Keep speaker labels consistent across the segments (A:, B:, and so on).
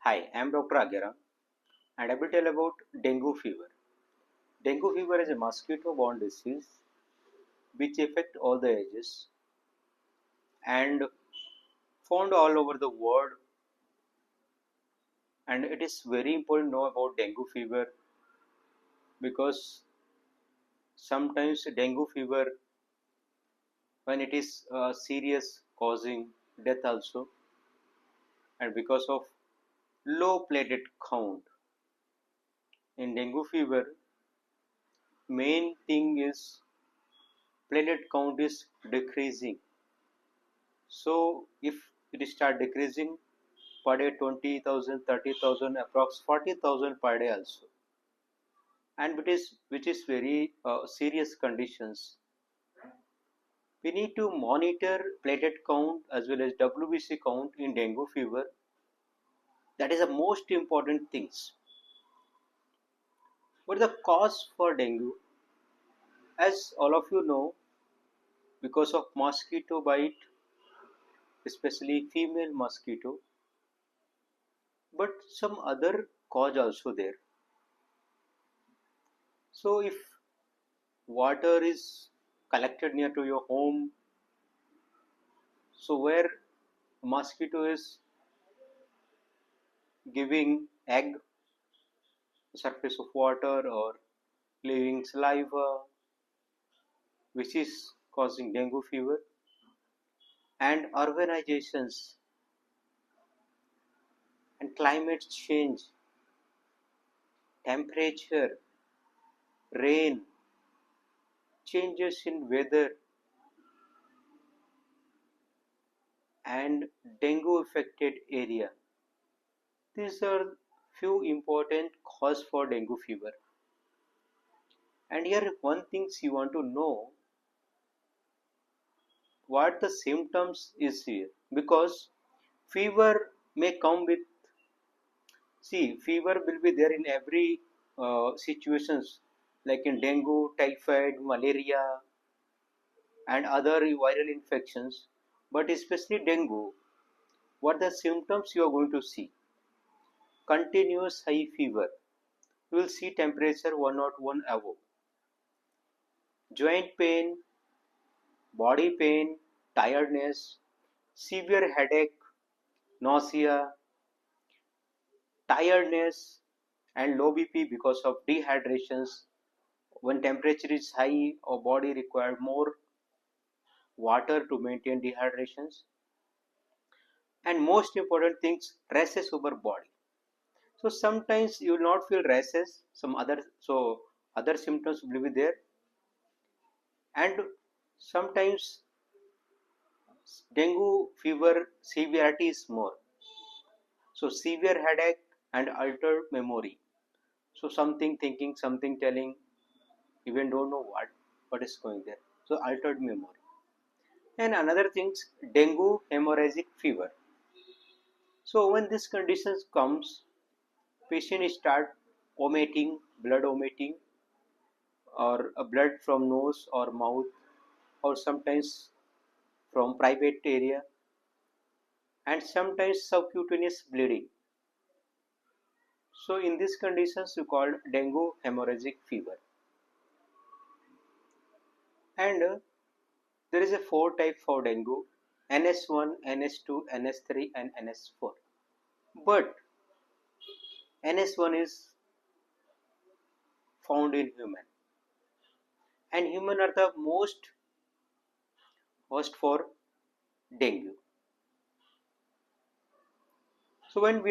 A: Hi, I am Dr. Agera and I will tell about dengue fever. Dengue fever is a mosquito-borne disease which affects all the ages and found all over the world, and it is very important to know about dengue fever because sometimes dengue fever, when it is serious, causing death also, and because of low platelet count in dengue fever, main thing is platelet count is decreasing. So if it start decreasing per day 20,000, 30,000, approx 40,000 per day also, and which is very serious conditions. We need to monitor platelet count as well as WBC count in dengue fever. That is the most important things. What is the cause for dengue? As all of you know, because of mosquito bite, especially female mosquito, but some other cause also there. So if water is collected near to your home, so where mosquito is giving egg surface of water or leaving saliva, which is causing dengue fever, and urbanizations and climate change, temperature, rain, changes in weather, and dengue affected area. These are few important cause for dengue fever. And here one things you want to know what the symptoms is here, because fever may come with, see, fever will be there in every situations, like in dengue, typhoid, malaria, and other viral infections, but especially dengue. What the symptoms you are going to see? Continuous high fever. You will see temperature 101 above. Joint pain, body pain, tiredness, severe headache, nausea, tiredness, and low BP because of dehydrations. When temperature is high, our body requires more water to maintain dehydrations. And most important things, rashes over body. So sometimes you will not feel rashes, some other, so other symptoms will be there, and sometimes dengue fever severity is more. So severe headache and altered memory. So something thinking, something telling, even don't know what is going there. So altered memory. And another things, dengue hemorrhagic fever. So when this condition comes, patient start vomiting, blood vomiting, or blood from nose or mouth, or sometimes from private area, and sometimes subcutaneous bleeding. So in these conditions, you call dengue hemorrhagic fever. And there is a four type for dengue: NS1, NS2, NS3, and NS4. But NS1 is found in human, and human are the most host for dengue. So when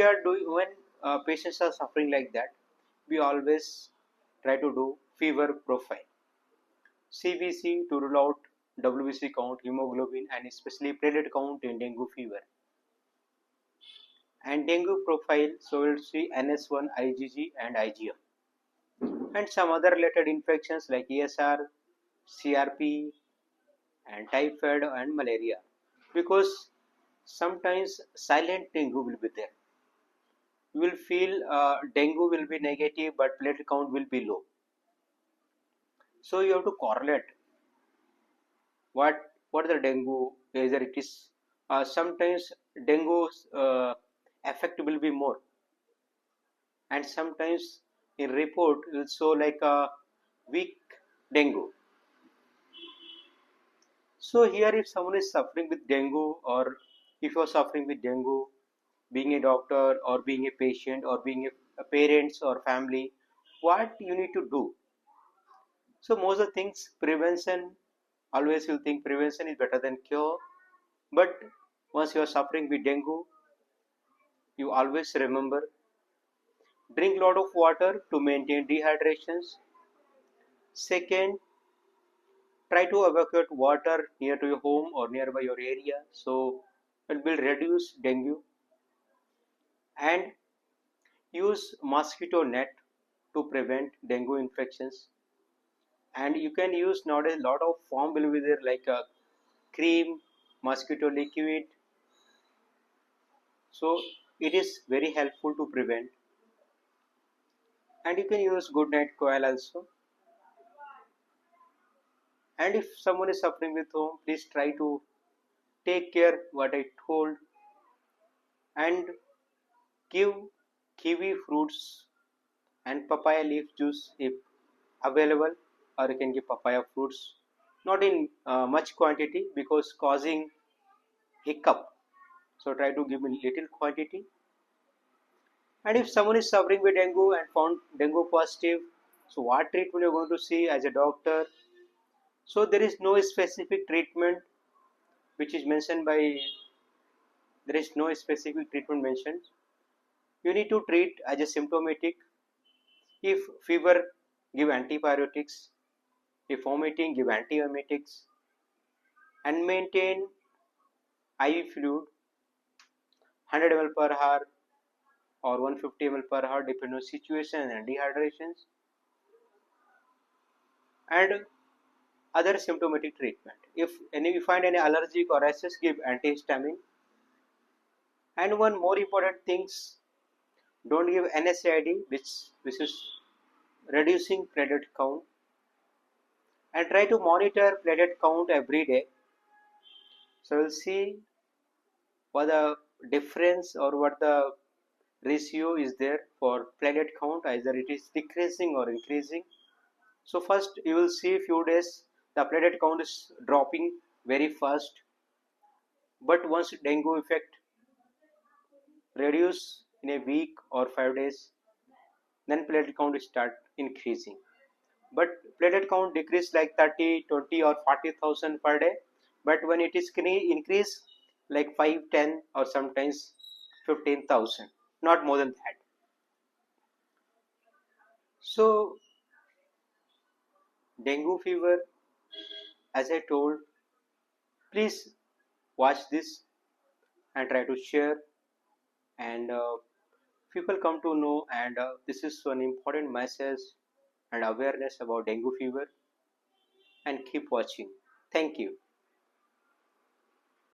A: patients are suffering like that, we always try to do fever profile, CBC to rule out WBC count, hemoglobin, and especially platelet count in dengue fever. And dengue profile, so we'll see NS1, IgG, and IgM, and some other related infections like ESR, CRP, and typhoid and malaria. Because sometimes silent dengue will be there. You will feel dengue will be negative, but platelet count will be low. So you have to correlate what the dengue, whether it is sometimes dengue effect will be more. and sometimes in report it will show like a weak dengue. So here if someone is suffering with dengue, or if you are suffering with dengue, being a doctor or being a patient or being a parents or family, what you need to do? So most of the things, prevention, always you'll think prevention is better than cure. But once you are suffering with dengue, you always remember, drink lot of water to maintain dehydrations. Second, try to evacuate water near to your home or nearby your area, so it will reduce dengue. And use mosquito net to prevent dengue infections. And you can use nowadays a lot of form will be there, like a cream, mosquito liquid. So it is very helpful to prevent. And you can use good night coil also. And if someone is suffering with home, please try to take care what I told, and give kiwi fruits and papaya leaf juice if available, or you can give papaya fruits, not in much quantity because causing hiccup. So try to give in little quantity. And if someone is suffering with dengue and found dengue positive, so what treatment you're going to see as a doctor? So there is no specific treatment which is mentioned by. There is no specific treatment mentioned. You need to treat as a symptomatic. If fever, give antibiotics. If vomiting, give antiemetics, and maintain IV fluid 100 ml per hour or 150 ml per hour depending on situation and dehydrations, and other symptomatic treatment. If you find any allergic or rashes, give antihistamine. And one more important things, don't give NSAID, which is reducing platelet count, and try to monitor platelet count every day. So we'll see what the difference or what the ratio is there for platelet count, either it is decreasing or increasing. So first you will see few days the platelet count is dropping very fast, but once dengue effect reduce in a week or 5 days, then platelet count start increasing. But platelet count decrease like 30, 20 or 40,000 per day, but when it is increase like 5, 10 or sometimes 15,000, not more than that. So dengue fever, as I told, please watch this and try to share, and people come to know, and this is an important message and awareness about dengue fever, and keep watching. Thank you.